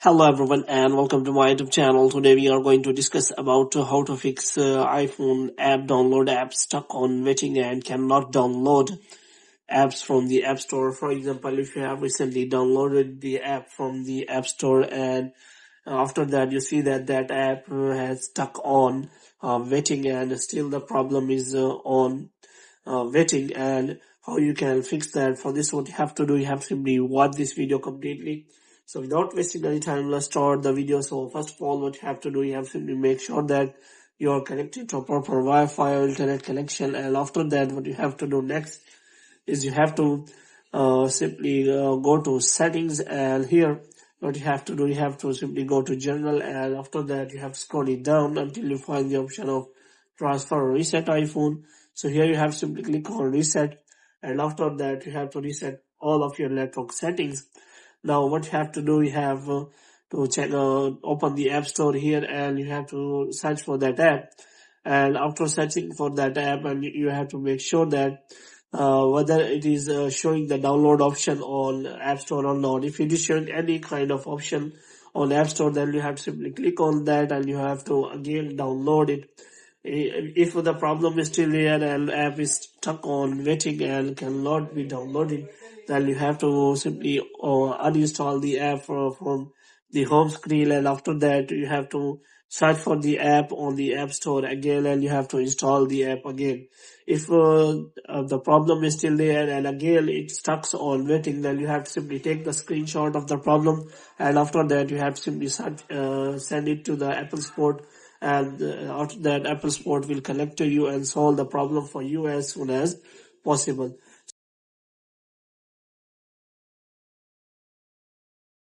Hello everyone and welcome to my YouTube channel. Today we are going to discuss about how to fix iPhone app stuck on waiting and cannot download apps from the App Store. For example, if you have recently downloaded the app from the App Store and after that you see that that app has stuck on waiting and still the problem is on waiting, and how you can fix that. For this, what you have to do, you have to simply watch this video completely. So without wasting any time, let's start the video. So first of all, what you have to do, you have to simply make sure that you are connected to a proper Wi-Fi or internet connection. And after that, what you have to do next is you have to simply go to settings, and here what you have to do, you have to simply go to general, and after that you have to scroll it down until you find the option of transfer or reset iPhone. So here you have to simply click on reset, and after that you have to reset all of your network settings. Now what you have to do, you have to check open the App Store here, and you have to search for that app. And after searching for that app, and you have to make sure that whether it is showing the download option on App Store or not. If it is showing any kind of option on App Store, then you have to simply click on that and you have to again download it. If the problem is still there and app is stuck on waiting and cannot be downloaded, then you have to simply uninstall the app from the home screen, and after that you have to search for the app on the App Store again, and you have to install the app again. If the problem is still there and again it stuck on waiting, then you have to simply take the screenshot of the problem, and after that you have to simply send it to the Apple support, and after that Apple support will connect to you and solve the problem for you as soon as possible.